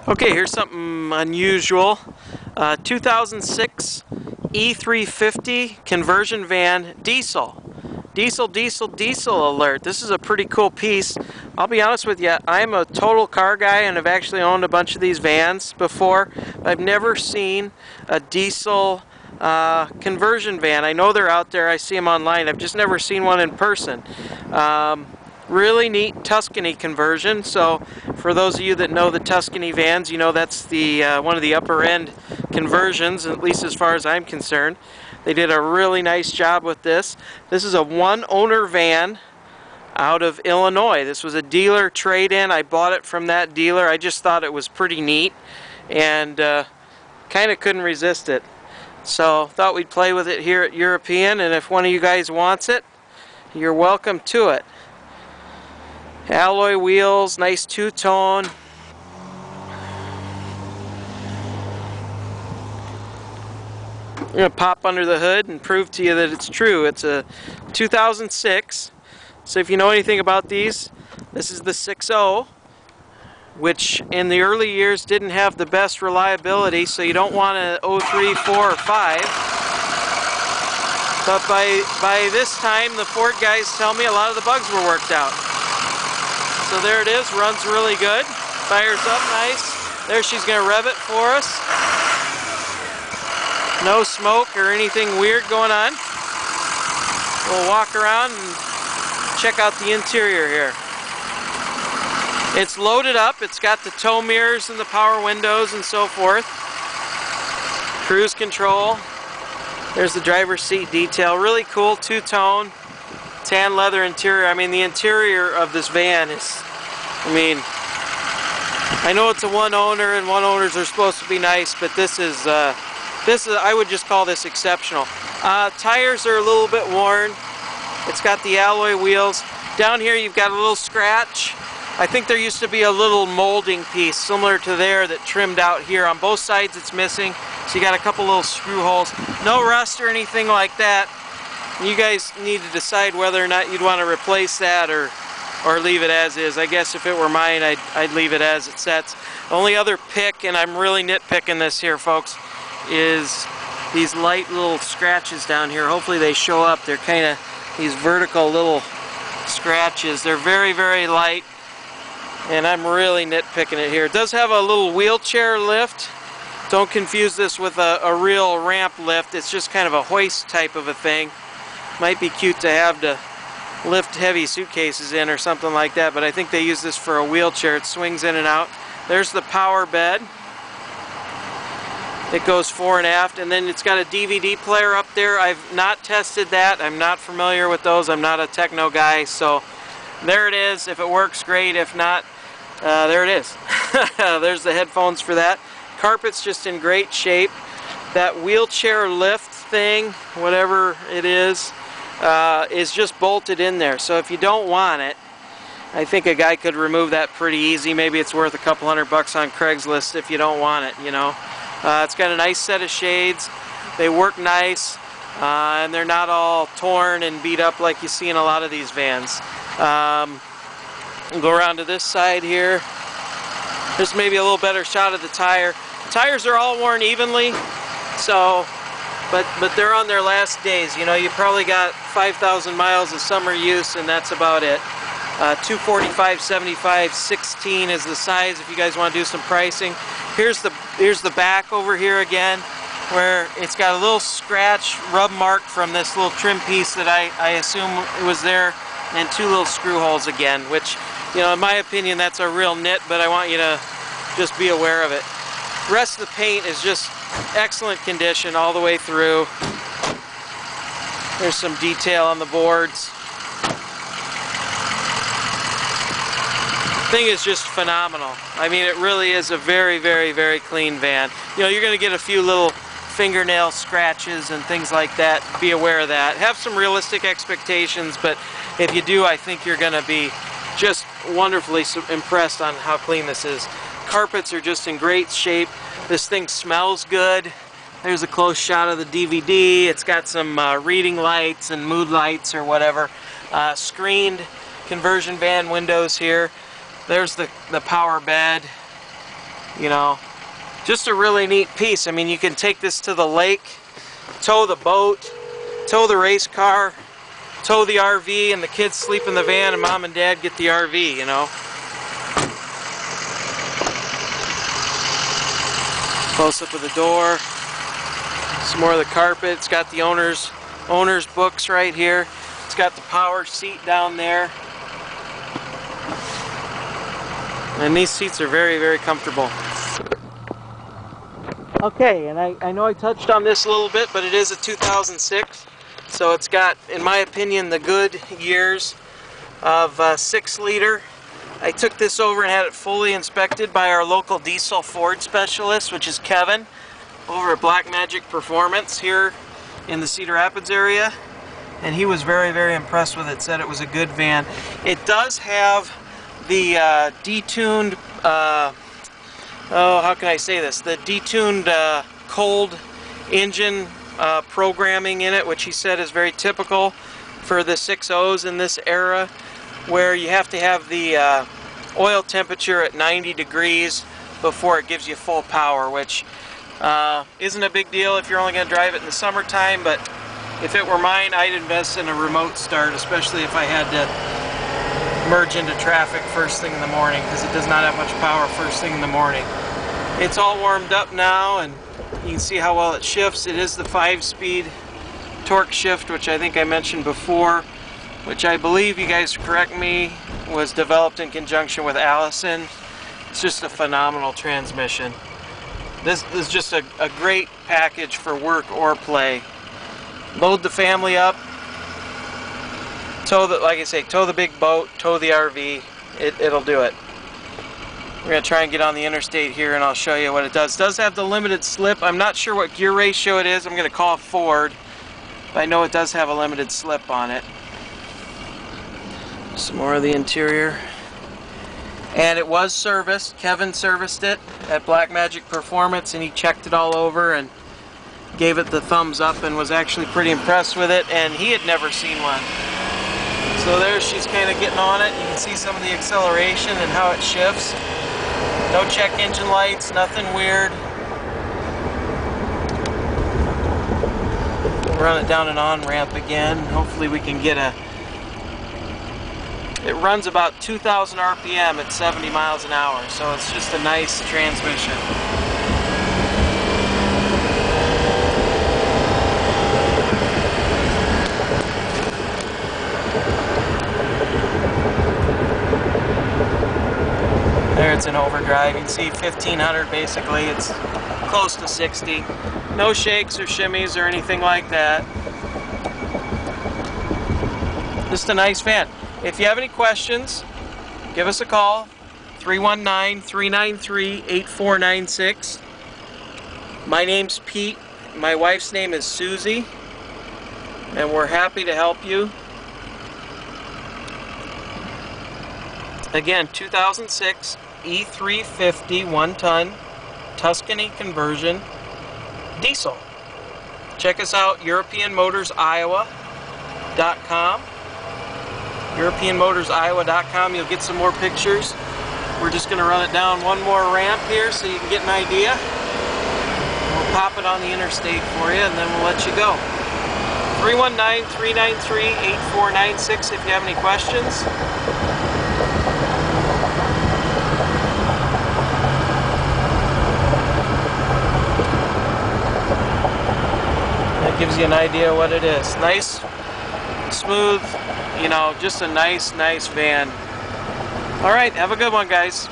Okay, here's something unusual. 2006 E350 conversion van diesel. Diesel alert. This is a pretty cool piece. I'll be honest with you, I'm a total car guy and I've actually owned a bunch of these vans before. I've never seen a diesel conversion van. I know they're out there, I see them online. I've just never seen one in person. Really neat Tuscany conversion. So for those of you that know the Tuscany vans, you know that's the one of the upper end conversions, at least as far as I'm concerned. They did a really nice job with this. This is a one owner van out of Illinois. This was a dealer trade-in. I bought it from that dealer. I just thought it was pretty neat and kind of couldn't resist it. So thought we'd play with it here at European, and if one of you guys wants it, you're welcome to it. Alloy wheels, nice two-tone. I'm going to pop under the hood and prove to you that it's true. It's a 2006. So if you know anything about these, this is the 6.0, which in the early years didn't have the best reliability, so you don't want a 03, 4, or 5. But by this time, the Ford guys tell me a lot of the bugs were worked out. So there it is, runs really good, fires up nice. There she's going to rev it for us. No smoke or anything weird going on. We'll walk around and check out the interior here. It's loaded up, it's got the tow mirrors and the power windows and so forth. Cruise control. There's the driver's seat detail. Really cool two-tone. Tan leather interior. I mean, the interior of this van is, I know it's a one owner and one owners are supposed to be nice, but this is I would just call this exceptional. Tires are a little bit worn. It's got the alloy wheels. Down here you've got a little scratch. I think there used to be a little molding piece similar to there that trimmed out here. On both sides it's missing, so you got a couple little screw holes. No rust or anything like that. You guys need to decide whether or not you'd want to replace that or leave it as is. I guess if it were mine, I'd leave it as it sets. The only other pick, and I'm really nitpicking this here, folks, is these light little scratches down here. Hopefully they show up. They're kind of these vertical little scratches. They're very, very light, and I'm really nitpicking it here. It does have a little wheelchair lift. Don't confuse this with a real ramp lift. It's just kind of a hoist type of a thing. Might be cute to have to lift heavy suitcases in or something like that, but I think they use this for a wheelchair. It swings in and out. There's the power bed. It goes fore and aft, and then it's got a DVD player up there. I've not tested that. I'm not familiar with those. I'm not a techno guy, so there it is. If it works, great. If not, there it is. There's the headphones for that. Carpet's just in great shape. That wheelchair lift thing, whatever it is just bolted in there. So if you don't want it, I think a guy could remove that pretty easy. Maybe it's worth a couple $100 on Craigslist if you don't want it, you know. It's got a nice set of shades. They work nice, and they're not all torn and beat up like you see in a lot of these vans. We'll go around to this side here. There's maybe a little better shot of the tire. The tires are all worn evenly, so but they're on their last days. You know, you probably got 5,000 miles of summer use, and that's about it. 245, 75, 16 is the size if you guys want to do some pricing. Here's the back over here again, where it's got a little scratch rub mark from this little trim piece that I assume it was there, and two little screw holes again, which, you know, in my opinion, that's a real nit, but I want you to just be aware of it. The rest of the paint is just excellent condition all the way through. There's some detail on the boards. Thing is just phenomenal. I mean, it really is a very, very, very clean van. You know, you're going to get a few little fingernail scratches and things like that. Be aware of that. Have some realistic expectations, but if you do, I think you're going to be just wonderfully impressed on how clean this is. Carpets are just in great shape. This thing smells good. There's a close shot of the DVD. It's got some reading lights and mood lights or whatever. Screened conversion van windows here. There's the power bed. You know, just a really neat piece. I mean, you can take this to the lake, tow the boat, tow the race car, tow the RV, and the kids sleep in the van and mom and dad get the RV, you know. Close up of the door. Some more of the carpet. It's got the owner's books right here. It's got the power seat down there. And these seats are very, very comfortable. Okay, and I know I touched on this a little bit, but it is a 2006. So it's got, in my opinion, the good years of 6-liter. I took this over and had it fully inspected by our local diesel Ford specialist, which is Kevin, over at Black Magic Performance here in the Cedar Rapids area. And he was very, very impressed with it, said it was a good van. It does have the detuned, how can I say this? The detuned cold engine programming in it, which he said is very typical for the 6.0s in this era, where you have to have the oil temperature at 90 degrees before it gives you full power, which isn't a big deal if you're only going to drive it in the summertime, but if it were mine, I'd invest in a remote start, especially if I had to merge into traffic first thing in the morning, because it does not have much power first thing in the morning. It's all warmed up now, and you can see how well it shifts. It is the 5-speed torque shift, which I think I mentioned before, which I believe, you guys correct me, was developed in conjunction with Allison. It's just a phenomenal transmission. This is just a great package for work or play. Load the family up, tow the, like I say, tow the big boat, tow the RV, it'll do it. We're going to try and get on the interstate here and I'll show you what it does. It does have the limited slip. I'm not sure what gear ratio it is. I'm going to call Ford, but I know it does have a limited slip on it. Some more of the interior. And it was serviced. Kevin serviced it at Black Magic Performance, and he checked it all over and gave it the thumbs up and was actually pretty impressed with it, and he had never seen one. So there she's kind of getting on it. You can see some of the acceleration and how it shifts. No check engine lights, nothing weird. We'll run it down an on-ramp again. Hopefully we can get a... It runs about 2,000 RPM at 70 miles an hour, so it's just a nice transmission. There it's in overdrive. You can see 1500 basically. It's close to 60. No shakes or shimmies or anything like that. Just a nice van. If you have any questions, give us a call. 319-393-8496. My name's Pete. My wife's name is Susie. And we're happy to help you. Again, 2006 E350 1-ton Tuscany conversion diesel. Check us out, EuropeanMotorsIowa.com. EuropeanMotorsIowa.com. You'll get some more pictures. We're just going to run it down one more ramp here so you can get an idea. We'll pop it on the interstate for you and then we'll let you go. 319-393-8496 if you have any questions. That gives you an idea what it is. Nice, smooth, you know, just a nice van. All right, have a good one, guys.